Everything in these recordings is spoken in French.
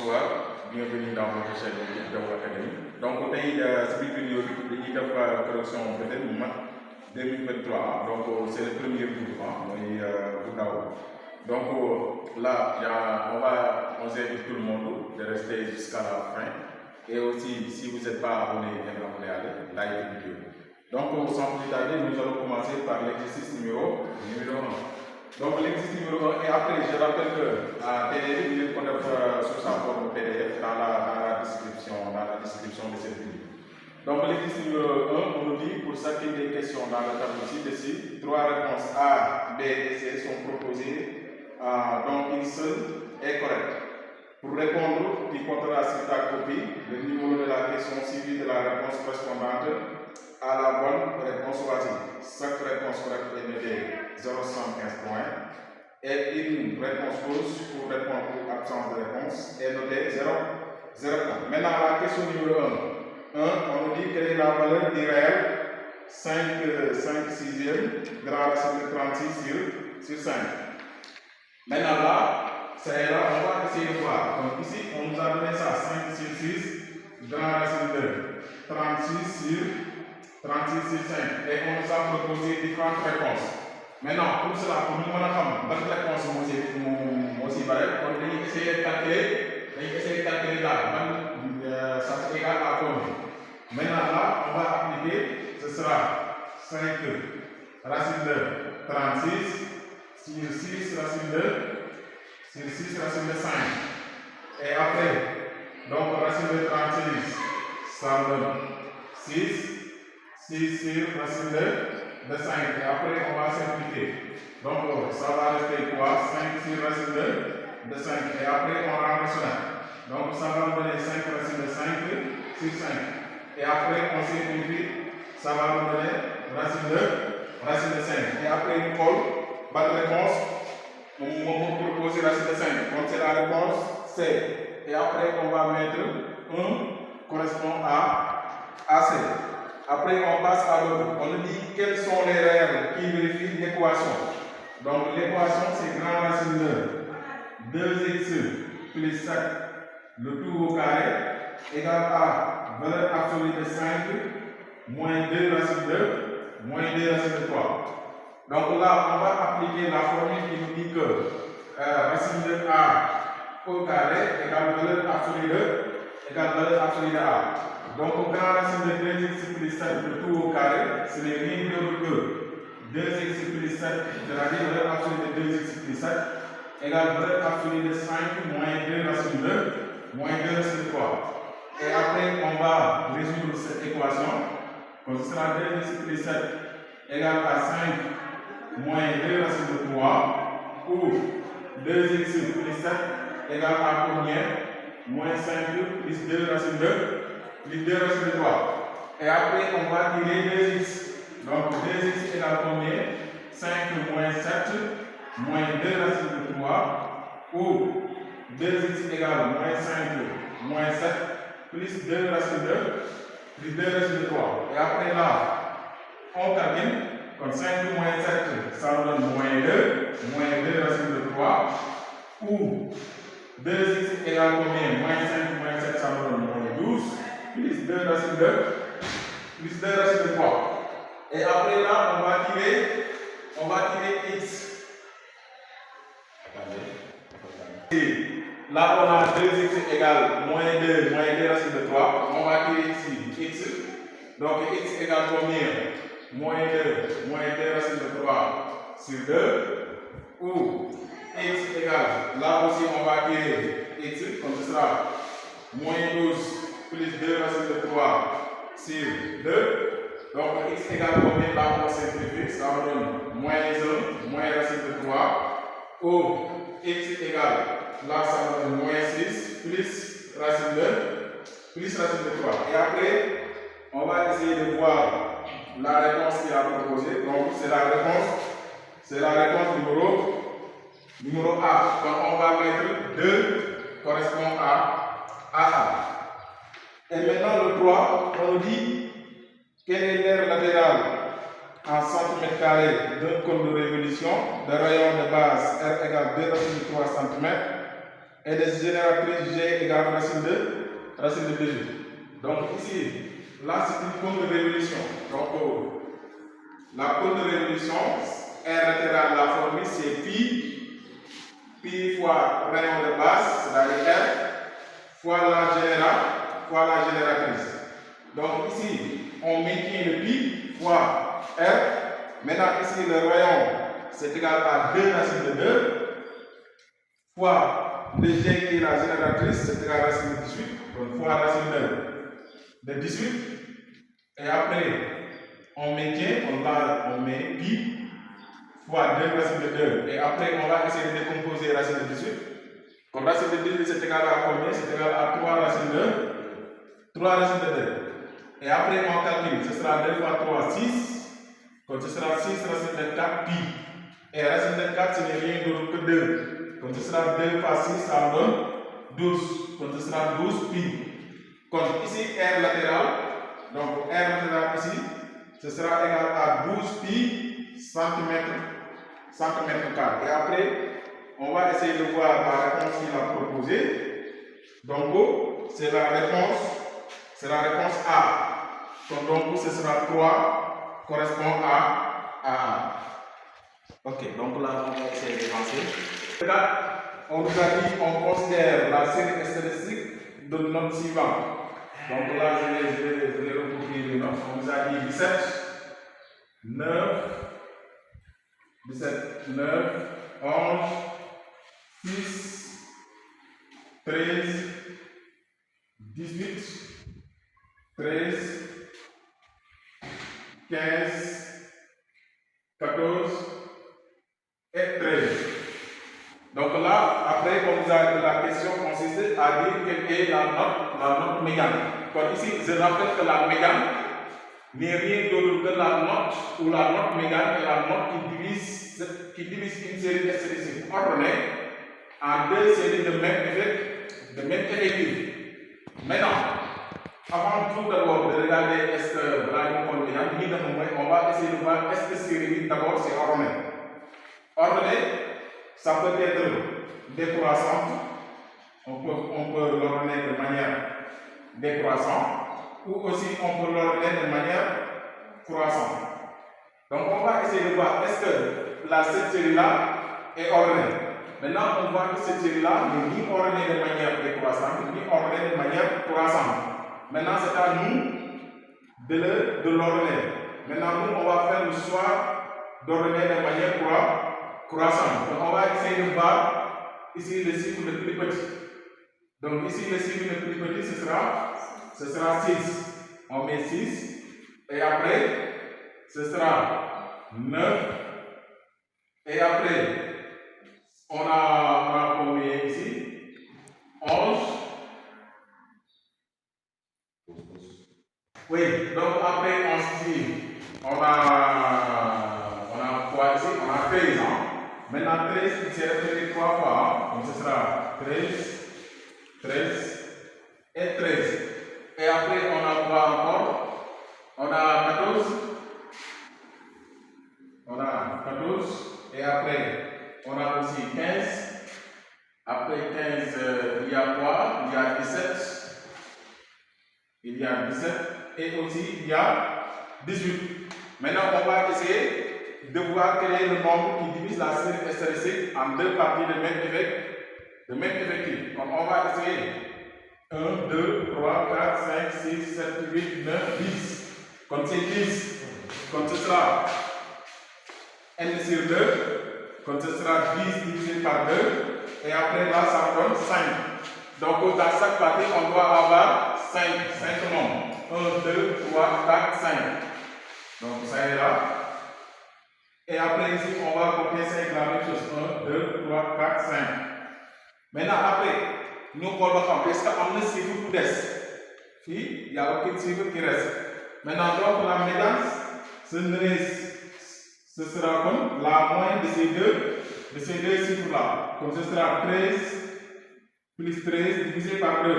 bonsoir, bienvenue dans votre chaîne YouTube Diaw Academy. Donc tey si biir vidéo bi dañuy def correction peut-être mu mat 2023 donc c'est le premier jour mooy bu ndaw donc là on invite tout le monde de rester jusqu'à la fin et aussi si vous n'êtes pas abonné bien abonné à like la vidéo. Donc sans plus tarder nous allons commencer par l'exercice numéro 1. Donc l'exercice numéro 1 et après je rappelle que TDD vous pouvez faire sous sa forme PDF dans la description de cette vidéo. Donc l'exercice numéro 1 on nous dit pour chacune des questions dans le tableau ci-dessus, 3 réponses A, B et C sont proposées donc une seule est correcte. Pour répondre, tu compteras sur ta copie le numéro de la question suivi de la réponse correspondante à la bonne réponse choisie. Chaque réponse correcte est notée 0,75 points et une réponse fausse pour répondre ou absence de réponse est notée 0 points. Maintenant, la question numéro 1. On nous dit quelle est la valeur du réel 5 sixièmes de la racine de 36 sur 5. Maintenant là, c'est là, on va essayer de voir. Donc ici, on nous a donné ça 5 sur 6 de la racine de 36 sur 5 et on nous a proposé différentes réponses. Maintenant, pour cela, pour nous connaître bonne réponse aussi pareil, on va essayer de calculer là, ça c'est égal à combien. Maintenant là, on va appliquer, ce sera 5 racine de 36 sur 6 racine de 5. Et après, donc racine de 36, ça donne 6 sur racine de 5 et après on va simplifier. Donc ça va rester quoi? 5 sur racine de 5 et après on rend rationnel. Donc ça va nous donner 5 racine de 5 sur 5 et après on simplifie, ça va nous donner racine de 5 et après une colle, bonne réponse, on va proposer racine de 5. Donc c'est la réponse C et après on va mettre 1 correspond à C. Après, on passe à l'autre. On nous dit quelles sont les règles qui vérifient l'équation. Donc, l'équation, c'est grand racine de 2x plus 7, le tout au carré, égale à valeur absolue de 5, moins 2 racine de 3. Donc là, on va appliquer la formule qui nous dit que racine de A au carré égale valeur absolue de A. Donc, grand racine de 2x plus 7, le tout au carré, ce n'est rien d'autre que 2x plus 7, c'est-à-dire valeur absolue de 2x plus 7, égale valeur absolue de 5 moins 2 racine de 3. Et après, on va résoudre cette équation. Donc, ce sera 2x plus 7 égale à 5 moins 2 racine de 3, ou 2x plus 7 égale à combien? Moins 5 plus 2 racine de 3. Et après, on va tirer 2x. Donc, 2x égale combien? 5 moins 7 moins 2 racine de 3. Ou 2x égale moins 5 moins 7 plus 2 racine de 3. Et après là, on calcule. Comme 5 moins 7, ça donne moins 2 racine de 3. Ou 2x égale combien? Moins 5 moins 7, ça donne moins 12. Plus 2 racine de 3. Et après là, on va tirer x. Et là, on a 2x égale moins 2 racine de 3. On va tirer ici x. Donc x égale combien? Moins 2 racine de 3 sur 2. Ou x égale, là aussi on va tirer x, comme ce sera moins 12 plus 2 racine de 3 sur 2. Donc x égale combien? Là on simplifie, ça donne moins 1 moins racine de 3. Ou x égale, là ça donne moins 6 plus racine de 3. Et après, on va essayer de voir la réponse qu'il a proposée. Donc c'est la réponse numéro A. Donc on va mettre 2 correspond à A. Et maintenant le 3, on nous dit quelle est l'aire latérale en centimètres carrés d'un cône de révolution de rayon de base R égale 2,3 cm et de génératrice G égale racine de 18. Donc ici, là c'est une cône de révolution. Donc la cône de révolution, R latéral, la formule c'est pi fois rayon de base, c'est-à-dire R, fois la génératrice. Donc ici, on maintient le pi fois R. Maintenant ici, le rayon, c'est égal à 2 racines de 2 fois le G qui est la génératrice, c'est égal à racine de 18, donc fois racine de 18. Et après, on maintient, on met pi fois 2 racine de 2. Et après, on va essayer de décomposer racine de 18. Donc racine de 18, c'est égal à combien? C'est égal à 3 racines de 2. Et après, on calcule, ce sera 2 fois 3, 6. Donc ce sera 6 racine de 4 pi. Et racine de 4, ce n'est rien d'autre que 2. Donc ce sera 2 fois 6, ça donne 12. Donc ce sera 12 pi. Donc ici, R latéral. Donc R latéral ici, ce sera égal à 12 pi centimètre carré. Et après, on va essayer de voir la réponse qu'il a proposée. Donc c'est la réponse A. Donc ce sera 3 correspond à A. Ok, donc là on va essayer de penser. Là, on nous a dit on considère la série statistique de notes suivantes. Donc là je vais recopier les notes. On nous a dit 17, 9, 11, 6, 13, 18, 13, 15, 14 et 13. Donc là, après, la question consiste à dire quelle est la note médiane. Donc ici, je rappelle que la médiane n'est rien d'autre que la note ou la note médiane est la note qui divise une série statistique ordonnée en deux séries de même effectif. Maintenant, avant tout d'abord de regarder est-ce que la note médiane, on va essayer de voir est-ce que série d'abord c'est ordonné. Ordonné, ça peut être décroissante, on peut l'ordonner de manière décroissante ou aussi on peut l'ordonner de manière croissante. Donc on va essayer de voir est-ce que cette série-là est ordonnée. Maintenant on voit que cette série-là n'est ni ordonnée de manière décroissante ni ordonnée de manière croissante. Maintenant c'est à nous de l'ordonner. Maintenant nous on va faire le choix d'ordonner de manière croissante. Donc on va essayer de voir ici le chiffre le plus petit. Donc ici le chiffre le plus petit ce sera 6. On met 6 et après ce sera 9 et après on a combien ici? 11. Oui, donc après on se dit on a quoi ici? On a 13 ans. Maintenant 13 il s'est répété 3 fois, donc ce sera 13 et 13. Et après on a quoi encore? On a 14. Et après on a aussi 15. Après 15 il y a quoi? Il y a 17. Et aussi il y a 18. Maintenant on va essayer de voir quel est le nombre qui divise la série statistique en deux parties de même effectif. Donc on va essayer 1, 2, 3, 4, 5, 6, 7, 8, 9, 10. Comme c'est 10, comme ce sera n sur 2, comme ce sera 10 divisé par 2, et après là ça donne 5. Donc dans chaque partie on doit avoir 5 nombres. 1, 2, 3, 4, 5. Donc ça est là. Et après ici on va compter 5 la même chose. 1, 2, 3, 4, 5. Maintenant après, nous allons est-ce qu'il y a un chiffre qui reste? Il n'y a aucun chiffre qui reste. Maintenant donc la médance, ce sera comme la moyenne de ces deux chiffres-là. Donc ce sera 13 plus 13 divisé par 2.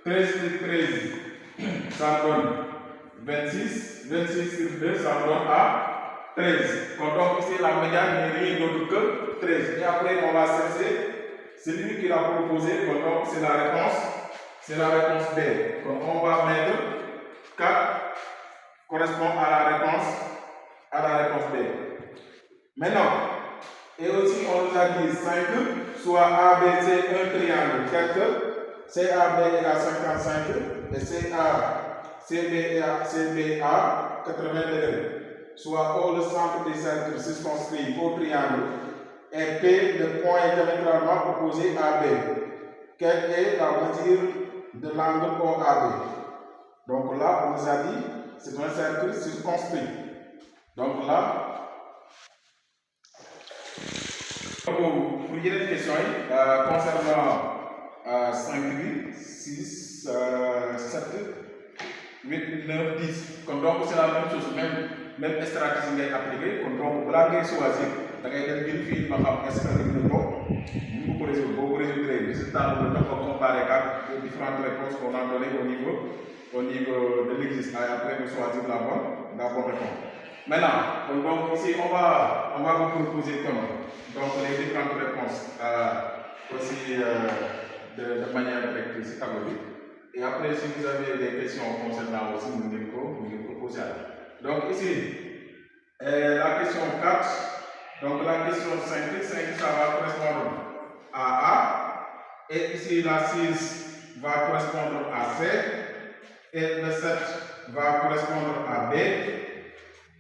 13 plus 13, ça donne 26. 26 sur 2, ça donne à 13. Donc ici, la médiane n'est rien d'autre que 13. Et après, on va chercher C'est lui qui l'a proposé, donc c'est la réponse B. Donc on va mettre 4 correspond à la réponse B. Maintenant, et aussi on nous a dit 5, soit ABC un triangle rectangle, CAB égale 55 et CBA 80 degrés. Soit O le centre du cercle circonscrit au triangle et P le point diamétralement opposé à B. Quelle est la mesure de l'angle OAB? Donc là, on nous a dit c'est un cercle circonscrit. Donc là, pour yeneen question yi concernant 5 bi 6 7 8 9 10 kon donc c'est la même chose même stratégie ngay appliquer kon donc balaa ngay choisir da ngay dem bind fii ma xam est-ce que dina toog mun nga ko résoudre boo ko résoudre résultat la jox ko comparer ak les différentes réponses qu'on a données au niveau de l'exercice après de choisir la bonne réponse. Maintenant, donc ici on va vous proposer comme donc les différentes réponses aussi de manière directe ici tableau bi. Et après si vous avez des questions concernant aussi vous pouvez poser. Donc ici la question 4, donc la question 5 ça va correspondre à A et ici la 6 va correspondre à C et le 7 va correspondre à B.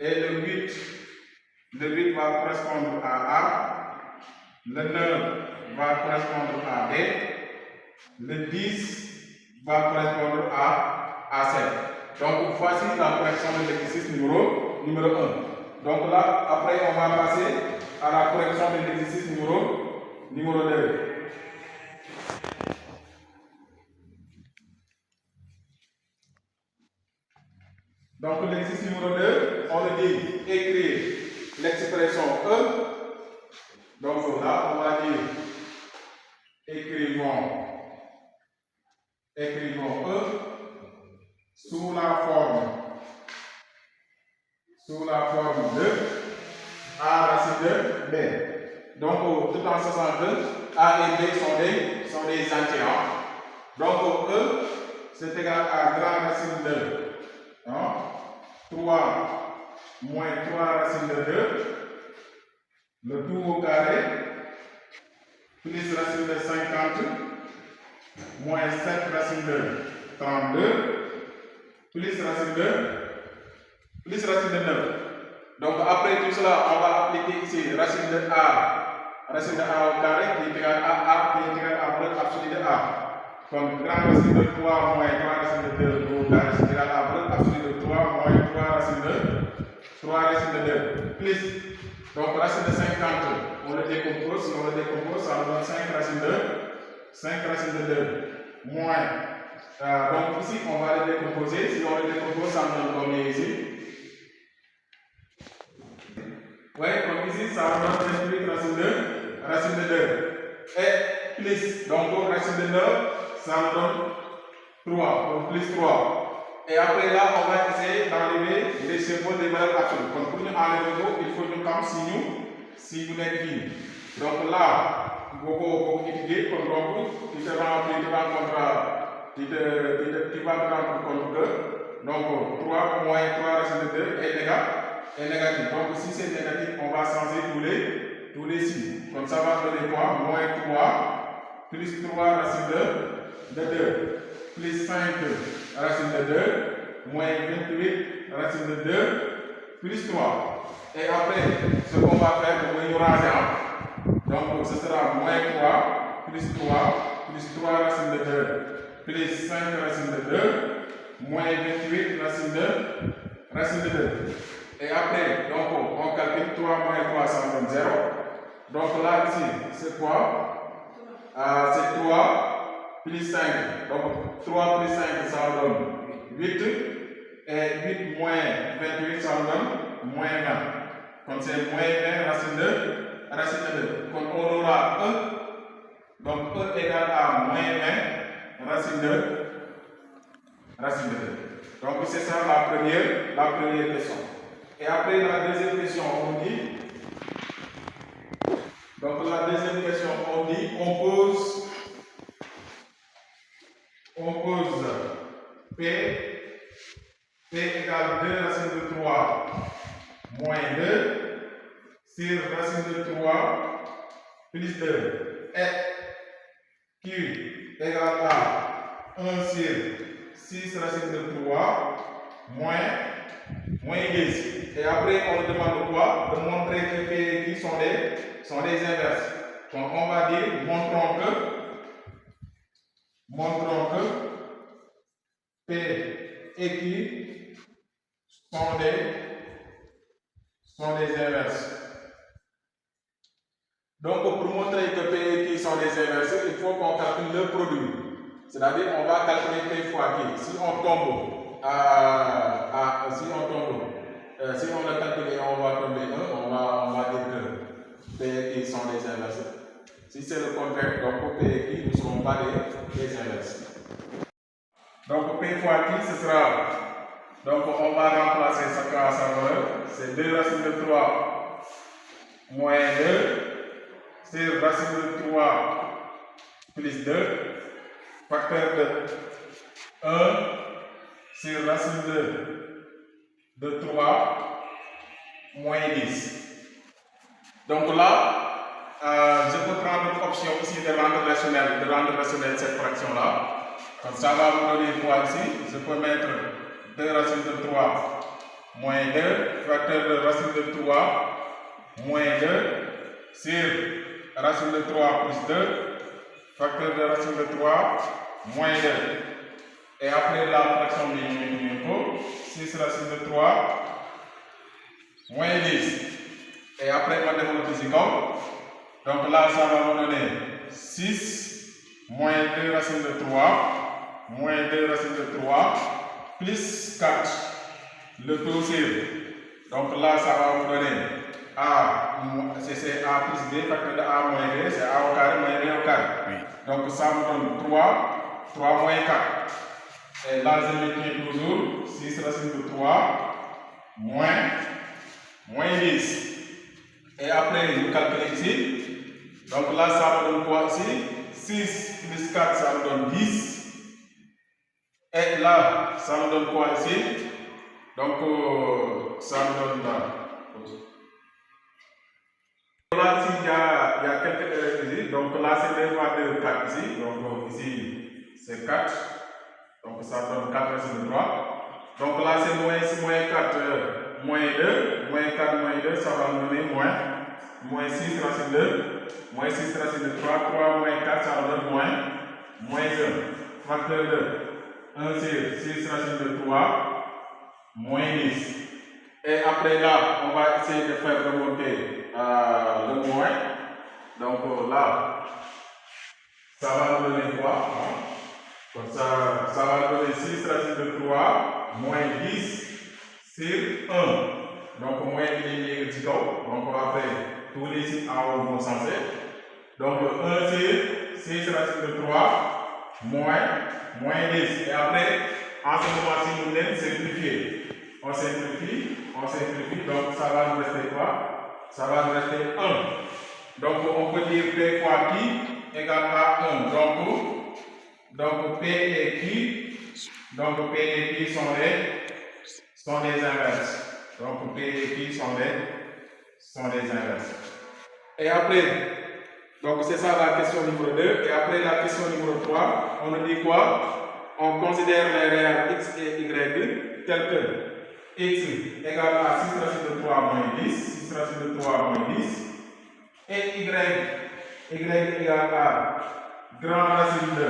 Et le 8 va correspondre à A, le 9 va correspondre à B, le 10 va correspondre à C. Donc voici la correction de l'exercice numéro 1. Donc là, après on va passer à la correction de l'exercice numéro 2. Donc l'exercice numéro 2, on le dit écrire l'expression E. Donc là, on va dire écrivons E sous la forme de A racine de B. Donc tout en sachant que A et B sont des entiers. Donc E c'est égal à grand racine de 3 moins 3 racine de 2, le tout au carré, plus racine de 50, moins 7 racine de 32, plus racine de 9. Donc après tout cela, on va appliquer ici racine de A au carré qui est égal à A qui est égal à bref absolu de A. Donc grand racine de 3 moins 3 racine de 2 au carré c'est égal à bref absolu de 3 moins 3 racine de 2 plus donc racine de 50 on le décompose, si on le décompose ça nous donne 5 racine de 2 moins donc ici on va le décomposer, si on le décompose ça nous donne combien ici? Ouais, donc ici ça nous donne 28 racine de 2 et plus donc racine de 9 ça nous donne 3, donc plus 3. Et après là, on va essayer d'enlever les symboles des valeurs absolues. Donc pour nous enlever, il faut nous comme si vous n'êtes fini. Donc là, beaucoup étudier, donc tu vas te rendre compte que donc 3 moins 3 racine de 2 est négatif. Donc si c'est négatif, on va changer tous les signes. Donc ça va donner quoi? Moins 3 plus 3 racine de 2 plus 5 racine de 2 moins 28 racine de 2 plus 3. Et après, ce qu'on va faire, on va y ranger. Donc ce sera moins 3 plus 3 racine de 2 plus 5 racine de 2 moins 28 racine de 2. Et après, donc on calcule 3 moins 3 ça donne 0. Donc là ici, c'est quoi? C'est 3 plus 5. Donc 3 plus 5 ça donne 8. Et 8 moins 28 ça donne moins 20. Donc c'est moins 20 racine de 2. Donc on aura E. Donc E égale à moins 20 racine de 2. Donc c'est ça la première question. Et après la deuxième question, on dit. Donc la deuxième question, on dit compose on pose P égale 2 racine de 3 moins 2 sur racine de 3 plus 2 et Q égale à 1 sur 6 racine de 3 moins 10. Et après, on nous demande quoi? De montrer que P et Q sont des inverses. Donc, on va dire, montrons que P et Q sont des inverses. Donc, pour montrer que P et Q sont des inverses, il faut qu'on calcule le produit. C'est-à-dire, on va calculer P fois Q. Si on a calculé, on va tomber 1, on va dire que P et Q sont des inverses. Si c'est le contraire, donc pour P et Q ne seront pas des inverses. Donc P fois Q, ce sera, donc on va remplacer ça à sa valeur, c'est 2 racines de 3 moins 2 sur racine de 3 plus 2, facteur de 1 sur racine de 3 moins 10. Donc là, je peux prendre l'option ici de rendre rationnel cette fraction-là. Donc ça va me donner quoi ici? Je peux mettre 2 racines de 3 moins 2, facteur de racine de 3 moins 2 sur racine de 3 plus 2, facteur de racine de 3 moins 2. Et après la fraction du numéro, 6 racine de 3 moins 10. Et après, on va développer ici comme. Donc là, ça va me donner 6 moins 2 racine de 3 moins 2 racine de 3 plus 4. Le taux sur. Donc là, ça va me donner A, c'est A plus B, facteur de A moins B, c'est A au carré moins B au carré. Oui. Donc ça me donne 3 moins 4. Et là, je m'écris toujours 6 racine de 3 moins 10. Et après, nous calculons ici. Donc là, ça me donne quoi ici? 6 plus 4, ça me donne 10. Et là, ça me donne quoi ici? Donc, ça me donne là. Là, ici, il y a quelques erreurs ici. Donc là, c'est 2 fois 2, 4 ici. Donc ici, c'est 4. Donc ça donne 4 racine de 3. Donc là, c'est moins 4, moins 2. Moins 4, moins 2, ça va me donner moins 6 racine de moins 6 racine de 3. 3 moins 4, ça me donne moins 1. Facteur de 1 sur 6 racine de 3, moins 10. Et après là, on va essayer de faire remonter le moins. Donc là, ça va nous donner quoi? Donc ça va nous donner 6 racine de 3, moins 10 sur 1. Donc moins il est du haut. Donc on va faire tous les signes en haut vont censer. Donc 1 sur 6 racine de 3, moins 10. Et après, en ce moment-ci, nous allons simplifier. On simplifie. Donc ça va nous rester quoi? Ça va nous rester 1. Donc on peut dire P fois Q égale à 1. Donc P et Q. Donc P et Q sont des inverses. Donc P et Q sont des inverses. Et après, donc c'est ça la question numéro 2. Et après la question numéro 3, on nous dit quoi? On considère les réels x et y tels que x égale à 6 racine de 3 moins 10, 6 racine de 3 moins 10, et y égale à grand racine de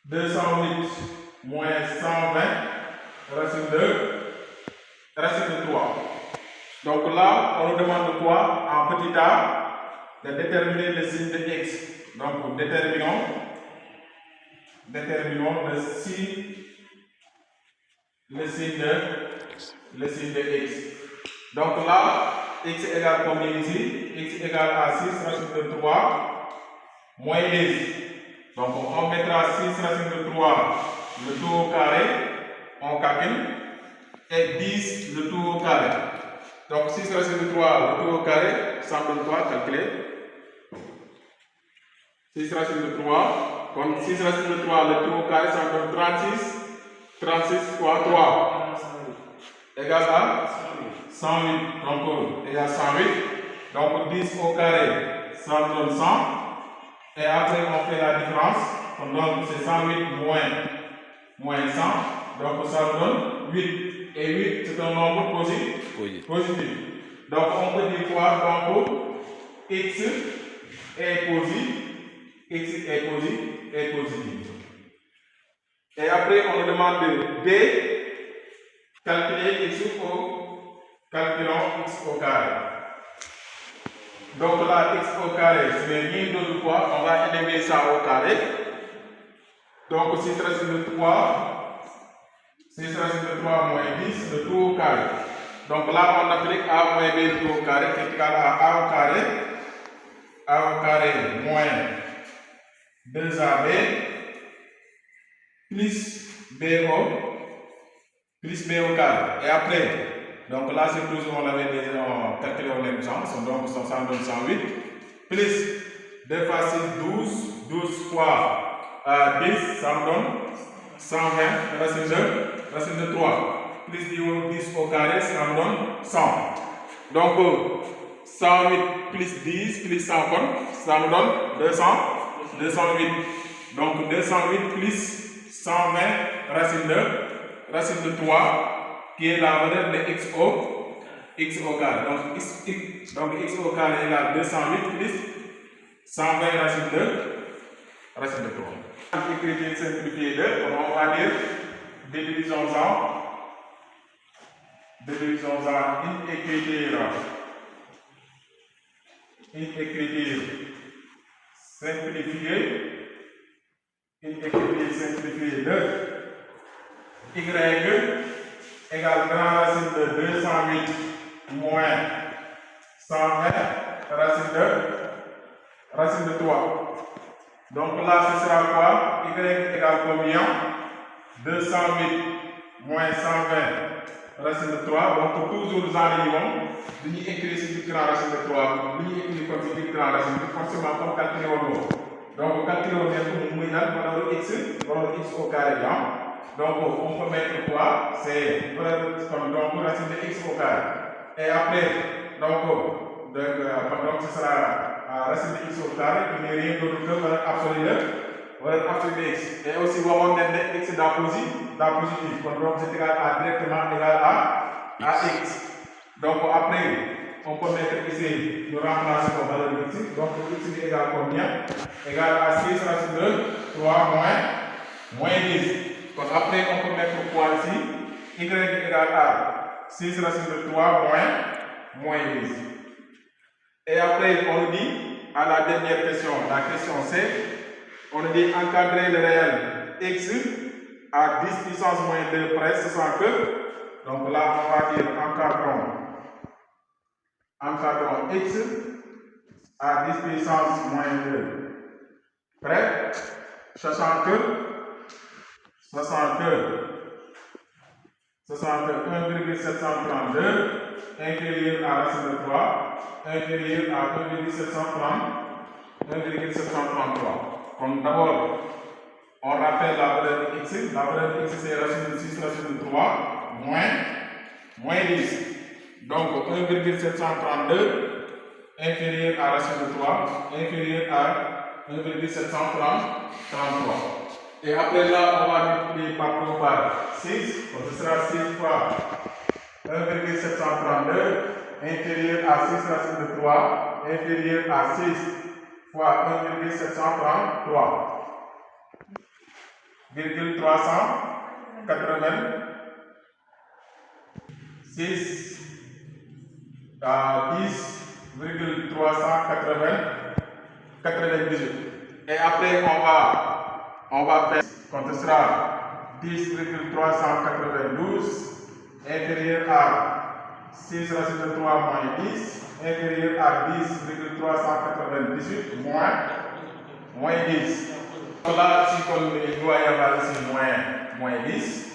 208 moins 120 racine de 3. Donc là, on nous demande quoi? En petit a, de déterminer le signe de x. Donc déterminons le signe de x. Donc là, x égale combien ici? X égale à 6 racine de 3 moins 10. Donc on mettra 6 racine de 3, le tout au carré, on calcule, et 10 le tout au carré. Donc 6 racine de 3, le tout au carré, ça me donne quoi? Calculer. 6 racine de 3 Donc 6 racine de 3, le tout au carré, ça donne 36. 36 fois 3 égale à 108. Donc égale 108. Donc 10 au carré, ça donne 100. Et après, on fait la différence. Donc c'est 108 moins 100. Donc ça donne 8. Et 8, c'est un nombre positif. Donc on peut dire quoi? Donc x est positif. Et après, on nous demande de calculer calculons x au carré. Donc là, x au carré, c'est rien d'autre quoi, on va élever ça au carré. Donc 6 racine de 3 moins 10, le tout au carré. Donc là, on applique a moins b, le tout au carré, qui est égal à a au carré moins 2ab plus b au carré. Et après, donc là, c'est toujours, on avait déjà calculé en même temps, donc ça donne 108, plus 2 fois 6, 12 fois 10, ça me donne 120, racine de 3, plus 10 au carré, ça me donne 100. Donc 108 plus 10 plus 100, ça me donne 208. Donc 208 plus 120 racine de 3, qui est la valeur de x au carré. Donc x au carré égale 208 plus 120 racine de 3. Écriture simplifiée de, on va dire, divisons-en une écriture simplifiée de y égale grand racine de 208 moins 120 racine de 3. Donc là, ce sera quoi? Y égale combien? 208 moins 120 racine de 3. Donc toujours nous enlevons. Nous écrivons sur grand racine de 3. Nous écrivons comme si grand racine de 3. Forcément, comme calculer au nom. Donc calculer au nom, nous avons x au carré blanc. Donc on peut mettre quoi? C'est donc racine de x au carré. Et après, donc ce sera racine de x au carré qui n'est rien d'autre que valeur absolue de x. Et aussi, on va mettre x dans positif. Donc c'est directement égal à x. Donc après, on peut mettre ici, nous remplacer comme valeur de x. Donc x est égal à combien? Égal à 6 racine de 3 moins 10. Donc après, on peut mettre quoi ici? Y est égal à 6 racine de 3 moins 10. Et après, on nous dit, à la dernière question, la question C, on nous dit encadrer le réel x à 10 puissance moins 2 près, ce sera que, donc là, on va dire encadrons x à 10 puissance moins 2 près, sachant que 1,732 inférieur à racine de 3 inférieur à 1,733. Donc d'abord, on rappelle la valeur de x. La valeur de x, c'est racine de 6 racine de 3 moins 10. Donc 1,732 inférieur à racine de 3 inférieur à 1,733. Et après là, on va multiplier par 6. Donc ce sera 6 fois 1,732 inférieur à 6 racine de 3 inférieur à 6 fois 1,733 10,398. Et après, on va faire, quand ce sera 10,392 inférieur à 6 racine de 3 moins 10 inférieur à 10,398 moins 10. Donc là, si on doit y avoir ici moins 10,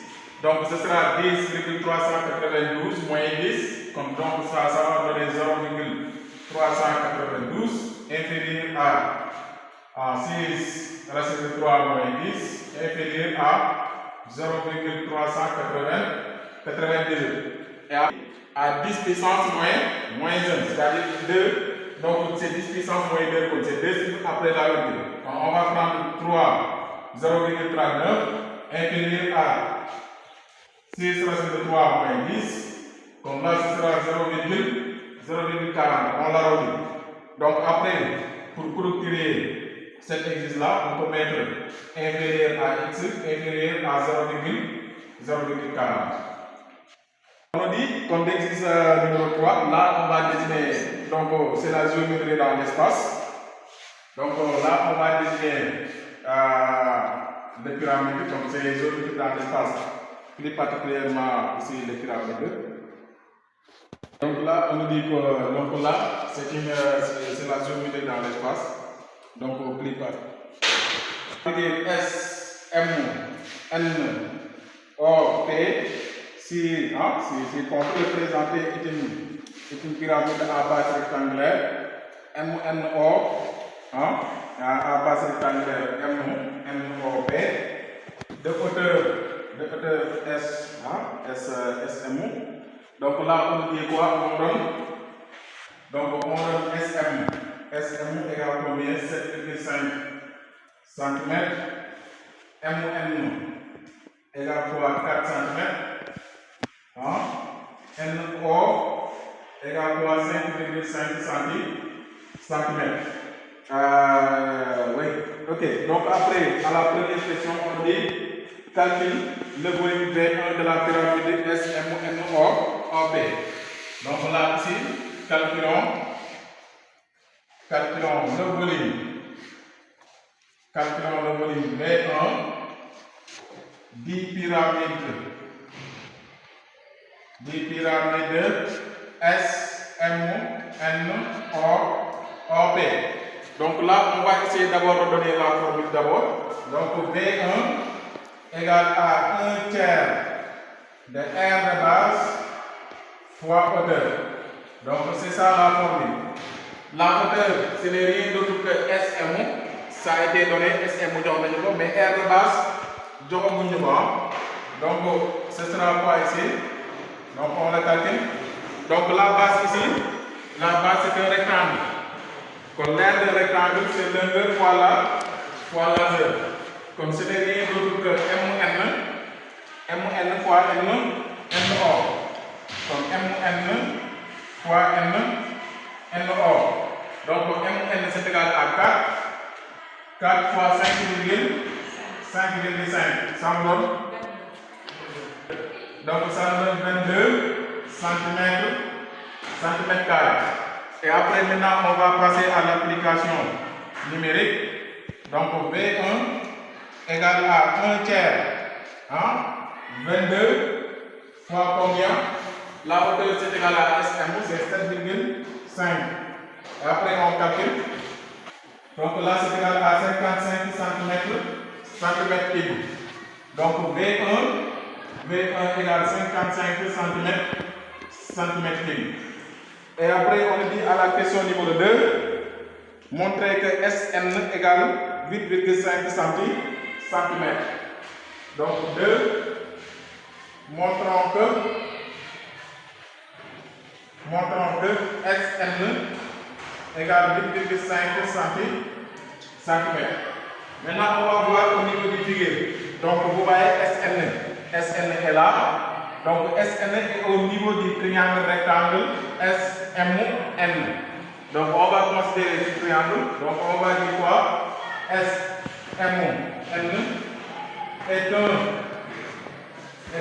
donc ce sera 10,392 moins 10, comme donc ça va donner 0,392 inférieur à 6 racine de 3 moins 10 inférieur à 0,382. Et à 10 puissance moins 1, c'est-à-dire 2. Donc c'est 10 puissance moins 2, c'est 2 chiffres après la virgule. Donc on va prendre 3, 0,39 inférieur à 6 racine de 3 moins 10. Donc là ce sera 0,40. On l'arrondit. Donc après, pour clôturer cet exercice-là, on peut mettre inférieur à x, inférieur à 0,40. On dit, comme l'exercice numéro 3, là on va désigner, donc c'est la géométrie dans l'espace. Donc là on va désigner les pyramides, donc c'est les géométries dans l'espace, plus particulièrement ici les pyramides. Donc là on nous dit que donc là c'est la géométrie dans l'espace. Donc plus particulièrement S, M, N, O, P. Si on peut le présenter est une pyramide à base rectangulaire, MNO, à base rectangulaire, MNOP, de hauteur S, SM. Donc là, on dit quoi? On donne SM. SM égale combien? 7,5 cm. MN égale quoi? 4 cm. NO égale quoi? 5,5 cm. Oui, ok. Donc après, à la première question, on dit calcule le volume V1 de la pyramide SMNO OP. Donc là, ici, calculons le volume. Calculons le volume V1 des pyramides S, M, N, O, P. Donc là, on va essayer d'abord de donner la formule d'abord. Donc V1 égale à 1 tiers de R de base fois hauteur. Donc c'est ça la formule. La hauteur, ce n'est rien d'autre que SM. Ça a été donné, SM, mais R de base, donc ce sera quoi ici? Donc on le calcule. Donc la base ici, la base c'est un rectangle. Comme l'aire de rectangle, c'est longueur fois largeur. Comme ce n'est rien d'autre que MN fois NO. Comme MN fois NO. Donc MN c'est égal à 4 fois 5,5. Ça me donne. Donc ça nous donne 22 cm². Et après maintenant on va passer à l'application numérique. Donc V1 égale à 1 tiers. 22 fois combien? La hauteur c'est égal à SM, c'est 7,5. Et après on calcule. Donc là c'est égal à 55 cm². Donc V1 égale 55 cm². Et après, on dit à la question numéro 2, montrer que SN égale 8,5 cm. Donc 2, montrons que SN égale 8,5 cm. Maintenant, on va voir au niveau du figure. Donc vous voyez SN est là. Donc SN est au niveau du triangle rectangle SMN. Donc on va considérer ce triangle. Donc on va dire quoi? SMN est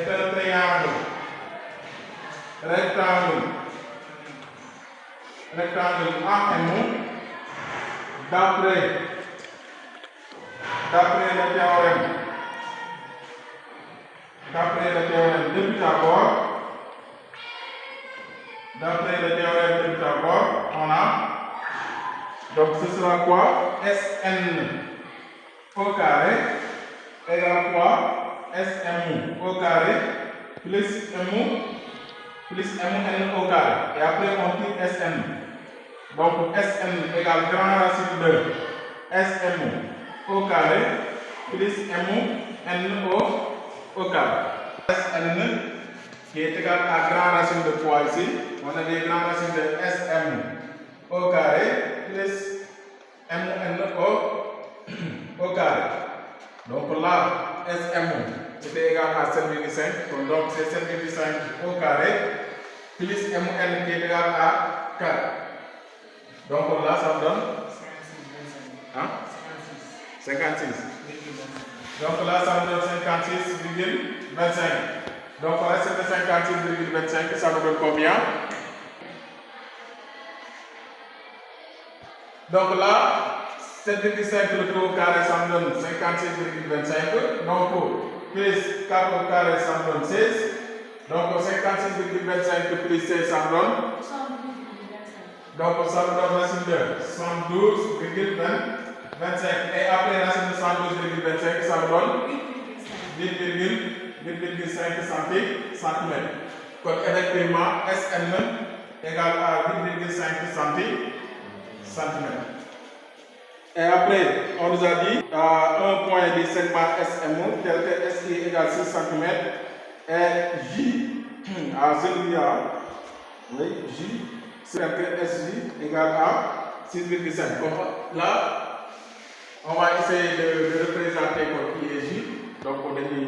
un triangle rectangle AM d'après le théorème de Pythagore. D'après le théorème de Pythagore, on a, donc ce sera quoi? SN au carré égale quoi? SMU au carré plus MN au carré. Et après on tire SN. Donc SN égale grand racine de SMO au carré plus MO au carré. SN qui est égal à grand racine de poids ici. On a des grandes racines de SM au carré plus MN au carré. Donc là, SMO était égal à 7,5. Donc c'est 7,5 au carré plus MN qui est égal à 4. Donc là, ça me donne 56. Donc là, ça me donne 56,25. Donc là, c'est 56,25, ça me donne combien? Donc là, 7,5 le tout au carré, ça me donne 56,25. Donc, plus 4 au carré, ça me donne 16. Donc, 56,25 plus 16, ça me donne 72,25. Donc, ça me donne racine de 72,25. Et après racine de 72,25, ça me donne 8,5 cm. Donc, effectivement, SN égale à 8,5 cm. Et après, on nous a dit un point du segment SMO, tel que SI égale 6 cm, et J à 0,1, oui, J, c'est que SJ égale à 6,5. Donc là, on va essayer de représenter comme I et J. Donc, on a dit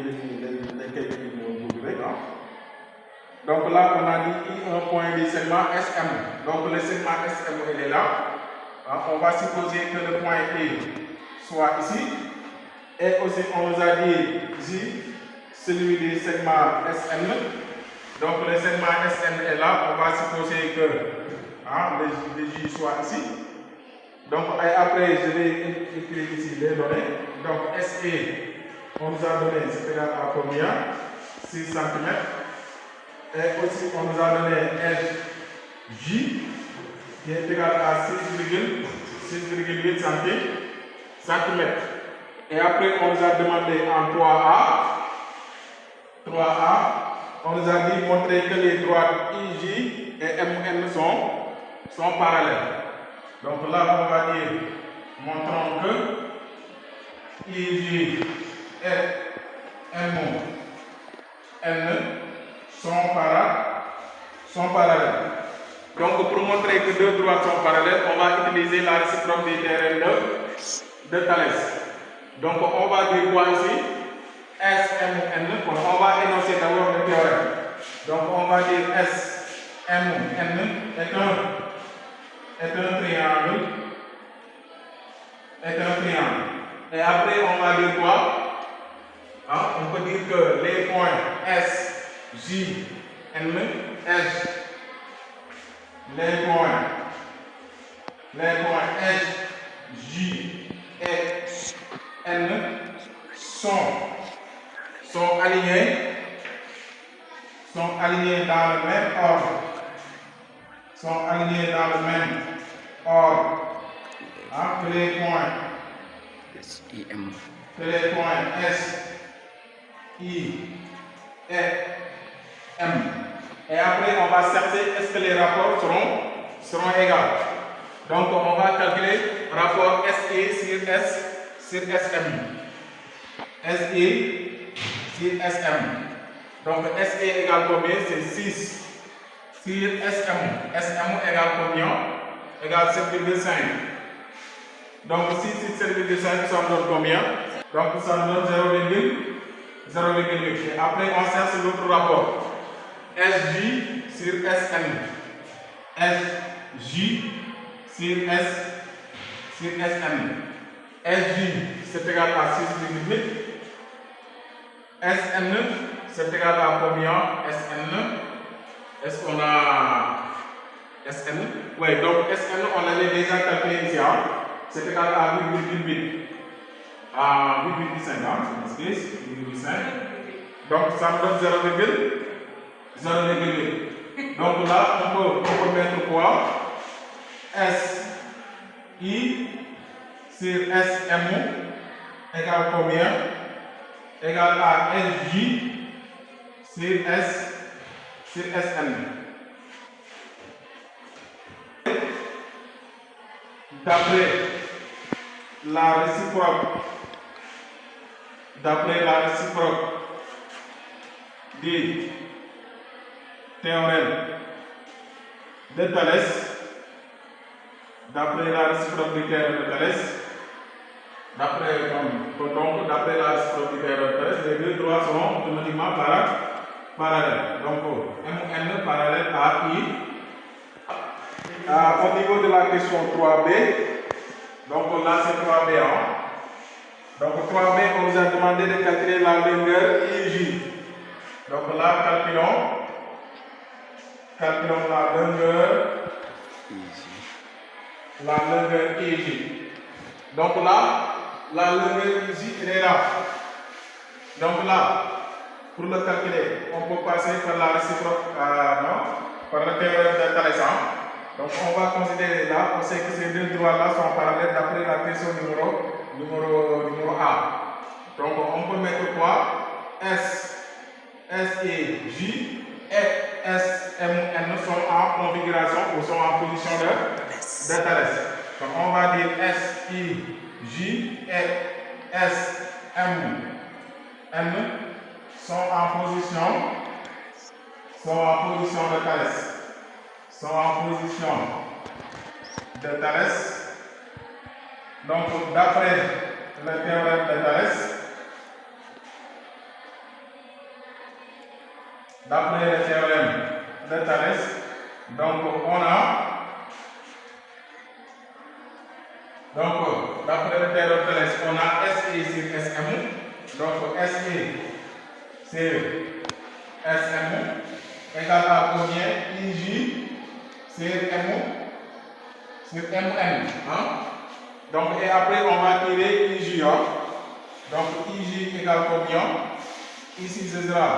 donc là, on a dit I, un point du segment SM. Donc, le segment SM, il est là. On va supposer que le point E soit ici. Et aussi, on nous a dit J, celui du segment SM. Donc, le segment SM est là. On va supposer que le J soit ici. Donc, et après, je vais écrire ici les données. Donc, SE, on nous a donné, c'est égal à combien? 6 cm. Et aussi, on nous a donné FJ, qui est égal à 6,8 cm. Et après, on nous a demandé en 3A, on nous a dit montrer que les droites IJ et MN sont parallèles. Donc là, on va dire, montrons que IJ et MN sont parallèles. Donc, pour montrer que deux droites sont parallèles, on va utiliser la réciproque des théorèmes de Thalès. Donc, on va dire quoi ici? SMN. On va énoncer d'abord le théorème. Donc, on va dire SMN est un triangle. Et après, on va dire quoi? On peut dire que les points S, J, N, S, les points S, J et N sont alignés dans le même ordre. Que les points S, I, et M. Et après, on va chercher est-ce que les rapports seront égaux. Donc, on va calculer rapport SI sur SM. SI sur SM. Donc, SI égale combien? C'est 6 sur SM. SM égale combien? Égale 7,5. Donc, 6 sur 7,5, ça me donne combien? Donc, ça me donne 0,8. Et après, on cherche l'autre rapport. SJ sur SN. SJ sur SN. SJ, c'est égal à 6,8. SN, c'est égal à combien? SN. Est-ce qu'on a SN? Oui, donc SN, on l'avait déjà calculé ici. C'est égal à 8,8. À 8,5, je m'excuse. 8,5. Donc, ça me donne 0,8. Donc là, on peut mettre quoi? SI sur SM égale combien? Égale à SJ sur SN. D'après la réciproque, d'après la réciproque du théorème de Thalès, d'après la réciproque du théorème de Thalès, d'après la réciproque du théorème de Thalès, les deux droits seront automatiquement parallèles. Donc, MN parallèle à I. Au niveau de la question 3b, donc là c'est 3b. Donc 3b, on nous a demandé de calculer la longueur IJ. Donc là, calculons la longueur IJ. Donc là, la longueur IJ, elle est là. Donc là, pour le calculer, on peut passer par la réciproque, par le théorème de Thalès. Donc on va considérer là, on sait que ces deux droits-là sont parallèles d'après la question numéro A. Donc on peut mettre quoi? S et J et S, M, N sont en configuration ou sont en position de Thalès. Donc on va dire S, I, J et S, M, N sont en position de Thalès. Donc, d'après le théorème de Thalès, donc on a, d'après le théorème de Thalès, on a SE sur SM, donc SE sur SM égale à combien? IJ sur MN. Donc, et après, on va tirer IJ. Donc, IJ égale combien? Ici, ce sera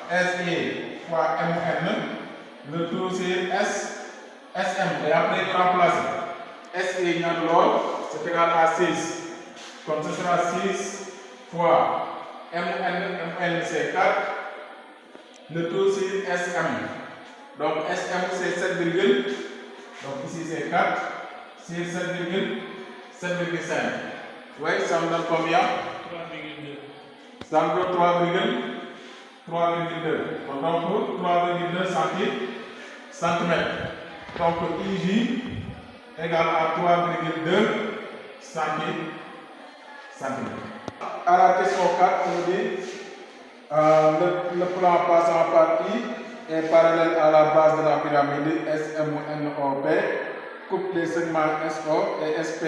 SE fois MN. Le tout, c'est SM. Et après, il remplace. SE, il y a de l'ordre, c'est égal à 6. Comme ce sera 6 fois MN, c'est 4. Le tout, c'est SM. Donc, SM, c'est 7, donc ici c'est 4, c'est 7,5. Oui, ça me donne combien? 3,2. Ça me donne 3,2. Donc 3,2 cm. Donc IJ égale à 3,2 cm. À la question 4, on dit le plan passant par I est parallèle à la base de la pyramide SMNOP, coupe les segments SO et SP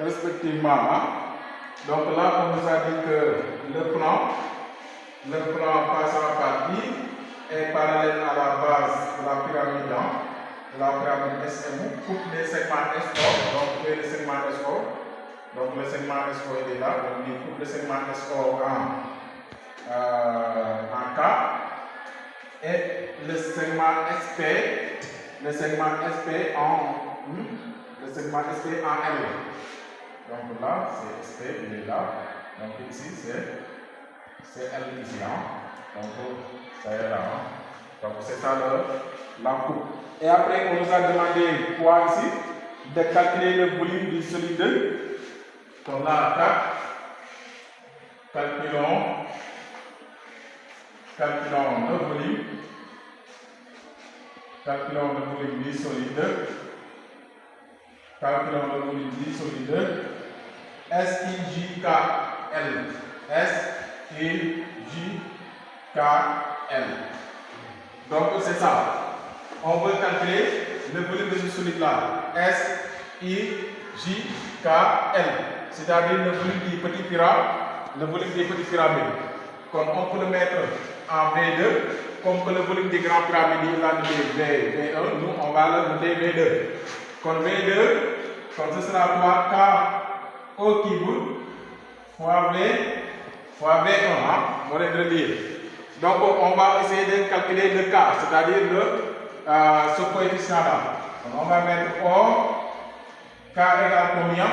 respectivement. Donc là, on nous a dit que le plan passant par I est parallèle à la base de la pyramide SMU, coupe les segments SO, donc le segment SO. Donc le segment SO est là, donc il coupe le segment SO en K. Et le segment SP en L. Donc là, c'est SP, il est là. Donc ici, c'est L ici. Donc ça est là. Donc c'est ça la coupe. Et après, on nous a demandé quoi ici? De calculer le volume du solide. Donc là, calculons le volume. Calculons le volume du solide. SIJKL. Donc c'est ça. On veut calculer le volume de ce solide là. SIJKL. C'est-à-dire le volume des petits pyramides. Comme on peut le mettre en V2, comme que le volume des grandes pyramides il a donné V1, nous on va le noter V2. Comme V2, comme ce sera K au cube fois V1, on va le dire. Donc on va essayer de calculer le K, c'est-à-dire ce coefficient là. Donc, on va mettre O, K égale combien?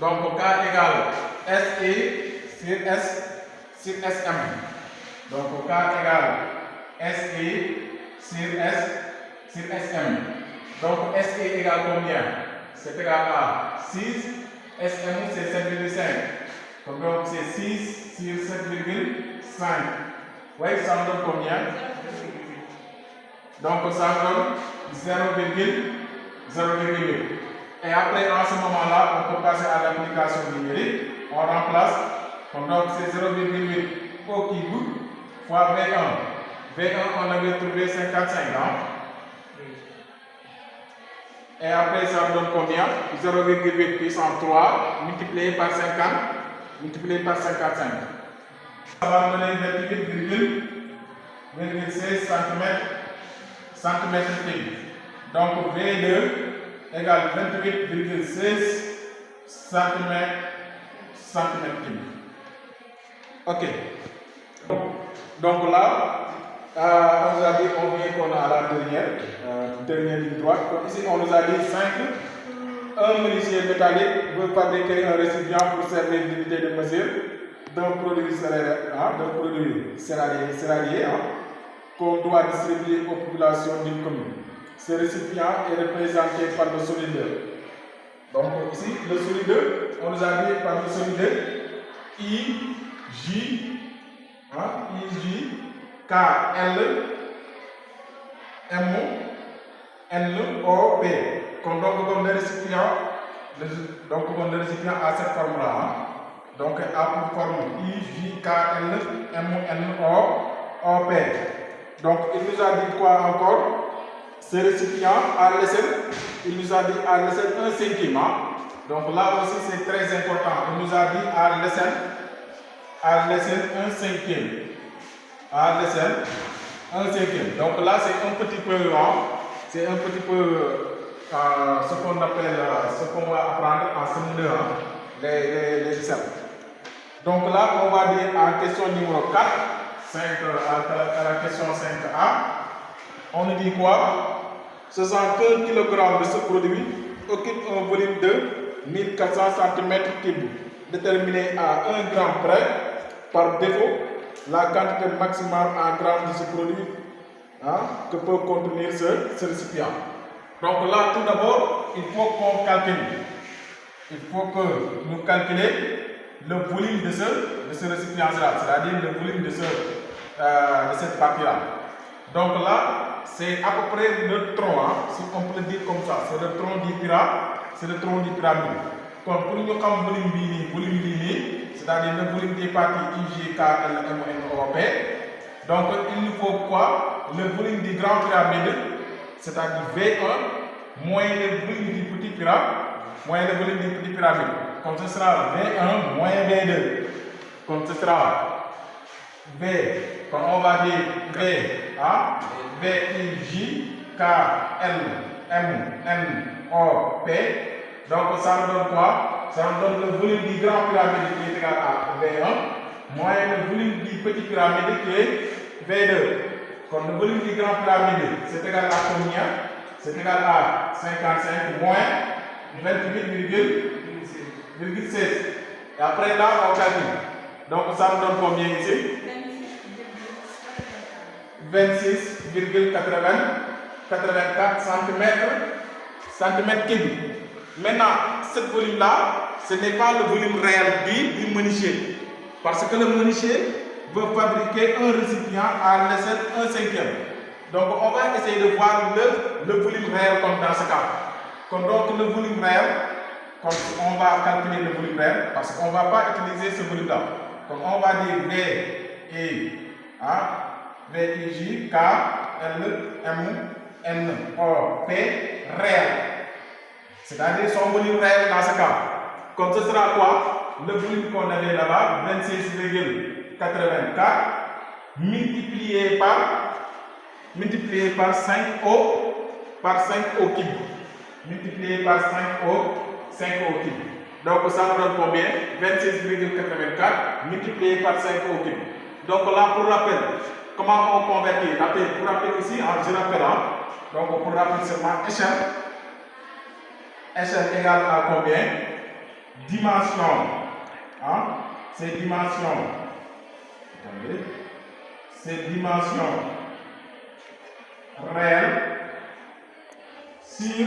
Donc K égale SI sur SM. Donc K égale SI sur SM. Donc SI égale combien? C'est égal à 6 SM c'est 7,5. Donc c'est 6 sur 7,5. Oui, ça me donne combien? Donc ça me donne 0,08. Et après, en ce moment-là, on peut passer à l'application numérique. On remplace. Donc c'est 0,8 au cube fois V1. V1, on avait trouvé 55, non? Et après, ça me donne combien? 0,8 puissance 3 multiplié par 50, multiplié par 55. Ça va me donner 28,16 cm cube. Donc V2 égale 28,16 cm cube. Ok. Donc là, on nous a dit qu'on a la dernière ligne droite. Donc ici, on nous a dit 5. Un menuisier métallique veut fabriquer un récipient pour servir d'unité de mesure d'un produit céréalier qu'on doit distribuer aux populations d'une commune. Ce récipient est représenté par le solide. Donc ici, le solide, on nous a dit par le solide IJ, KL MOP. Donc le récipient a cette forme-là. Donc A pour forme IJKL MOP. Donc il nous a dit quoi encore? Ce récipient à l'échelle, il nous a dit à l'échelle 1/5. Donc là aussi c'est très important. Il nous a dit à l'échelle 1/5. À l'échelle 1/5. Donc là c'est un petit peu ce qu'on appelle, ce qu'on va apprendre en CM2, les échelles. Donc là on va dire en question numéro 4, à la question 5A. On nous dit quoi? 61 kg de ce produit occupe un volume de 1400 cm3, déterminé à 1 g près. Par défaut, la quantité maximale en grammes de ce produit que peut contenir ce récipient. Donc là, tout d'abord, il faut qu'on calcule. Il faut que nous calculions le volume de ce récipient-là, c'est-à-dire le volume de cette partie-là. Donc là, c'est à peu près le tronc, si on peut le dire comme ça, c'est le tronc du pyramide. Donc pour nous comme volume bini, c'est-à-dire le volume des parties IG, K, L, M, N, O, P. Donc il nous faut quoi? Le volume du grand pyramide, c'est-à-dire V1, moins le volume du petit pyramide. Comme ce sera V1 moins V2. Comme ce sera V, comme on va dire V, V, I, J, K, L, M, N, O, P. Donc ça me donne quoi? Ça me donne le volume du grand pyramide qui est égal à V1, moins le volume du petit pyramide qui est V2. Comme le volume du grand pyramide, c'est égal à combien? C'est égal à 55 moins 28,16. Et après là, on calcule. Donc ça me donne combien ici? 26,84 cm3. Maintenant, ce volume-là, ce n'est pas le volume réel du menuisier. Parce que le menuisier veut fabriquer un récipient à l'échelle 1/5. Donc, on va essayer de voir le volume réel comme dans ce cas. Donc, le volume réel, on va calculer le volume réel parce qu'on ne va pas utiliser ce volume-là. Donc, on va dire VIJ, K, L, M, N, O, P, réel. C'est-à-dire son volume réel dans ce cas. Comme ce sera quoi? Le volume qu'on avait là-bas, 26,84 multiplié par 5 au cube. Multiplié par 5 au cube. Donc ça nous donne combien? 26,84 multiplié par 5 au cube. Donc là, pour rappel, comment on convertit? Pour rappel ici, je rappelle. Donc pour rappel seulement échelle. Échelle égale à combien? Dimension. C'est dimension. Attendez. C'est dimension réelle sur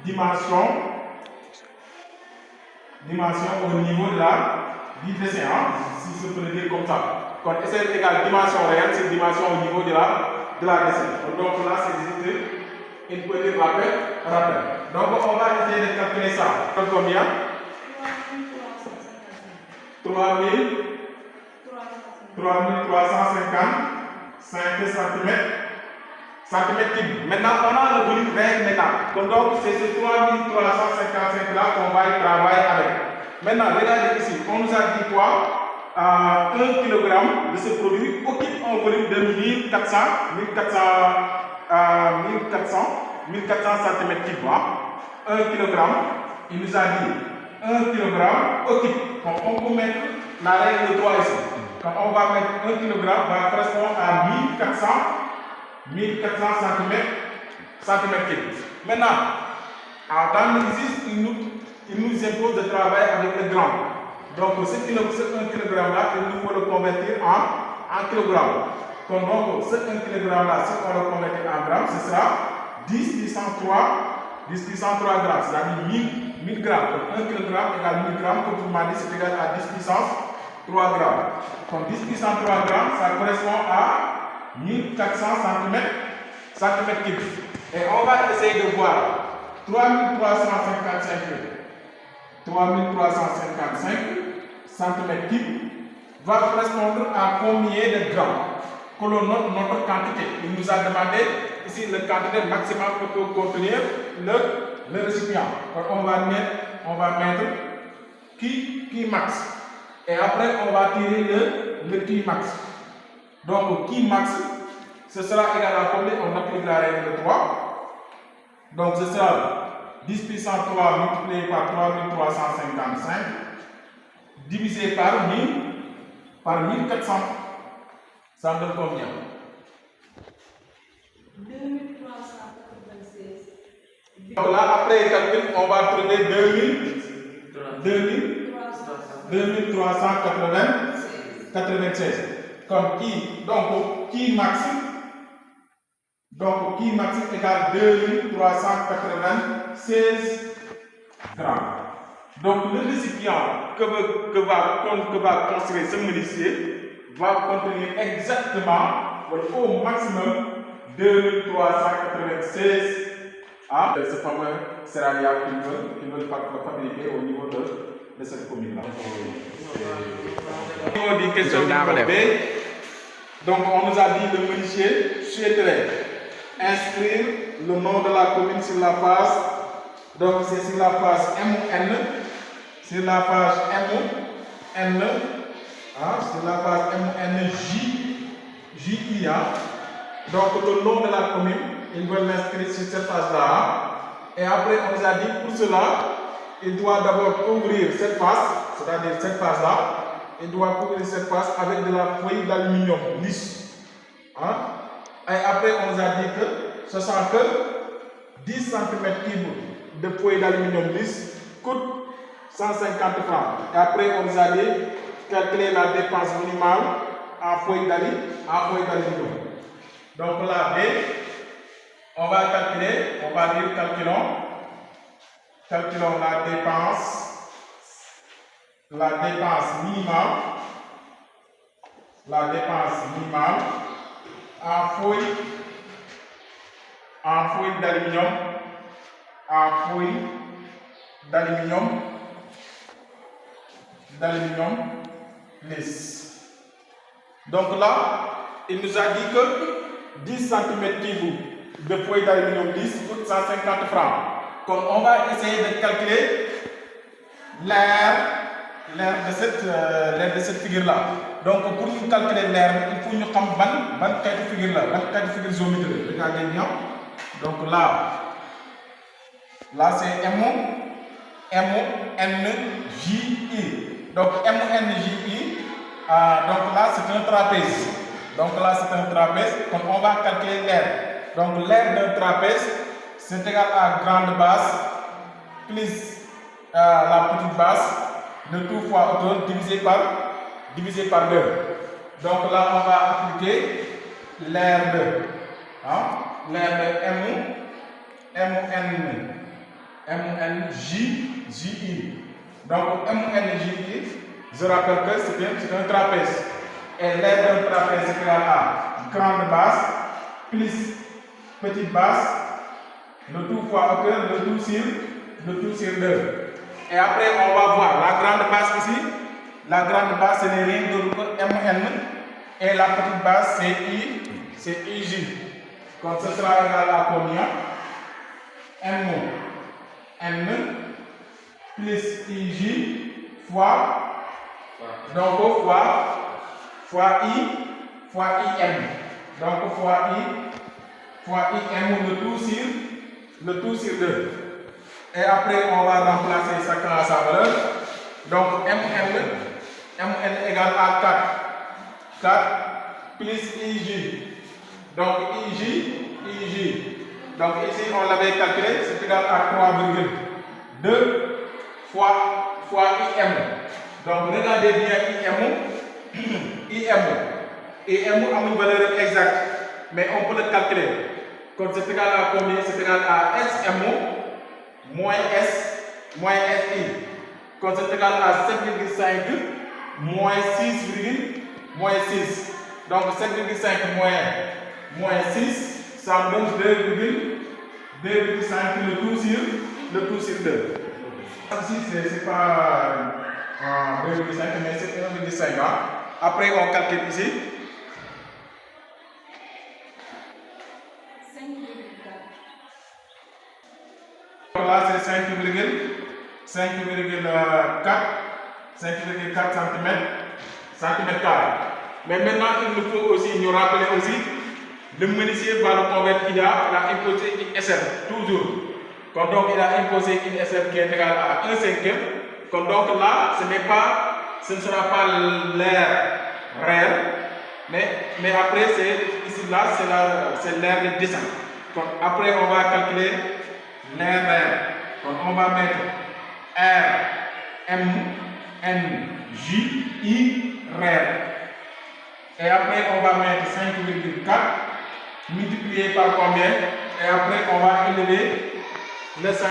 dimension dimension au niveau du dessin, hein, si je peux le dire comme ça. Quand SL égale dimension réelle, c'est dimension au niveau de la dessin. Donc là, c'est juste une petite rappel. Donc on va essayer de calculer ça. Combien? 3355 centimètres cubes. Maintenant, on a le volume réel maintenant. Donc, c'est ce 3355 là qu'on va y travailler avec. Maintenant, regardez ici, on nous a dit quoi? 1 kg de ce produit occupe un volume de 1400 cm3. 1 kg, il nous a dit 1 kg occupe. On peut mettre la règle de 3 ici. Quand on va mettre 1 kg, va correspondre à 1400 cm3. Maintenant, dans l'exercice, il nous impose de travailler avec le gramme. Donc, ce 1 kg là, il nous faut le convertir en kilogramme. Donc, ce 1 kg là, si on le convertit en grammes, ce sera 10 puissance 3 grammes, c'est-à-dire 1000 grammes. Donc, 1 kg égale 1000 grammes, comme vous m'avez dit, c'est égal à 10 puissance 3 grammes. Donc, 10 puissance 3 grammes, ça correspond à 1400 cm3. Et on va essayer de voir 3355 cm3 va correspondre à combien de grammes que l'on note notre quantité. Il nous a demandé ici la quantité maximale que peut contenir le récipient. Donc on va mettre qui max. Et après on va tirer le qui max. Donc qui max, ce sera égal à combien? On applique la règle de 3. Donc ce sera 10 puissance 3 multiplié par 3355 divisé par 1400. Ça donne combien? 2396. Donc là, après le calcul, on va trouver 2396. Comme qui? Donc qui max? Donc qui max égale 2396 grammes. Donc le récipient que va construire ce menuisier va contenir exactement au maximum 2396 ce fameux céréalier qu'ils veulent fabriquer au niveau de cette commune-là. Au niveau des questions B, donc on nous a dit le menuisier souhaiterait inscrire le nom de la commune sur la page. Donc c'est sur la page MN. Sur la page MN. Sur la page MNJIA. Donc le nom de la commune, ils veulent l'inscrire sur cette page-là. Et après, on nous a dit pour cela, il doit d'abord couvrir cette face, c'est-à-dire cette face-là. Il doit couvrir cette face avec de la feuille d'aluminium lisse. Et après, on nous a dit que, sachant que 10 cm3 de feuille d'aluminium lisse coûte 150 francs. Et après, on nous a dit calculer la dépense minimale en feuille d'aluminium. Donc là, B, on va calculer, on va dire calculons la dépense minimale en feuille d'aluminium lisse. Donc là, il nous a dit que 10 cm3 de feuille d'aluminium lisse coûte 150 francs. Donc on va essayer de calculer l'air de cette figure-là. Donc pour nous calculer l'air, il faut nous savoir quelle figure-là, quelle figure géométrique. Regardez bien. Donc là c'est MNJI. Donc MNJI, donc là c'est un trapèze. Donc on va calculer l'air. Donc l'air d'un trapèze, c'est égal à grande base plus la petite base de tout fois hauteur divisé par 2. Donc là, on va appliquer l'air de MNJI. Donc MNJI, je rappelle que c'est un trapèze. Et l'aire d'un trapèze est égale à grande base plus petite base, le tout fois hauteur, le tout sur 2. Et après, on va voir la grande base ici. La grande base, ce n'est rien d'autre que MN. Et la petite base, c'est IJ. Donc ce sera égal à combien? N plus IJ fois I fois IM. Donc fois IM, le tout sur 2. Et après, on va remplacer chacun à sa valeur. Donc MN égale à 4 plus IJ. Donc IJ. Donc ici, on l'avait calculé, c'est égal à 3,2 fois IM. Donc regardez bien IM a une valeur exacte, mais on peut le calculer. Quand c'est égal à combien? C'est égal à SMO moins SI. Quand c'est égal à 7,5 moins 6. Donc 7,5 moins 6, ça me donne 2,5, le tout sur 2. Ici, c'est pas 2,5, mais c'est 1,5. Après, on calcule ici. 5,4. Là, c'est 5,4 cm carrés. Mais maintenant, il nous faut aussi nous rappeler aussi, le menuisier va le convaincre, il a imposé une ISR, toujours. Quand donc il a imposé une ISR qui est égale à 1/5. Quand donc là, ce ne sera pas l'air réel, mais après, c'est l'air de descente. Donc après, on va calculer l'air réel. Donc on va mettre R, M, N, J, I, réel. Et après, on va mettre 5,4 multiplié par combien? Et après, on va élever le 5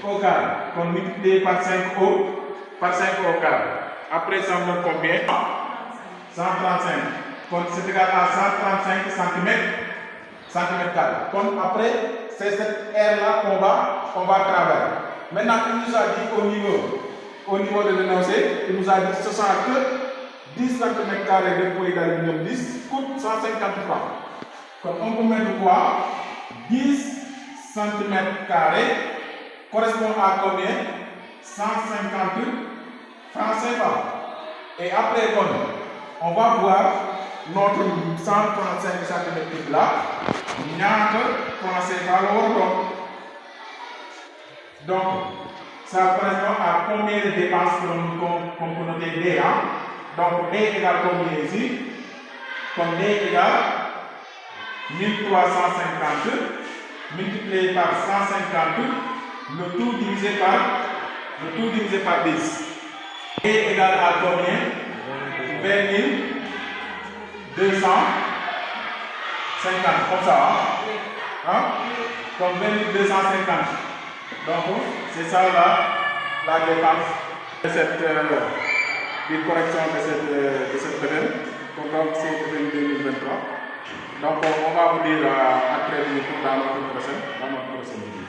au carré. Donc multiplié par 5 au carré. Après, ça me donne combien? 135. Donc c'est égal à 135 cm carrés. Donc après, c'est cette aire-là qu'on va travailler. Maintenant, il nous a dit au niveau de l'énoncé, il nous a dit ce sera que 10 cm carrés de poids égal à 10 coûte 150 francs. Donc on peut mettre quoi? 10 cm carrés correspond à combien? 150 francs CFA. Et après, on va voir notre 135 cm là. Notre francs CFA. Donc, ça correspond à combien de dépenses qu'on peut noter D. Donc, D égale combien ici? Comme D égale 1350 multiplié par 150, le tout divisé par 10. D égale à combien? 20 250, comme ça. Comme 20 250. Donc, c'est ça la dépense de cette correction de cette période. Donc, c'est 2023. Donc, on va vous dire à très bientôt dans notre prochaine vidéo.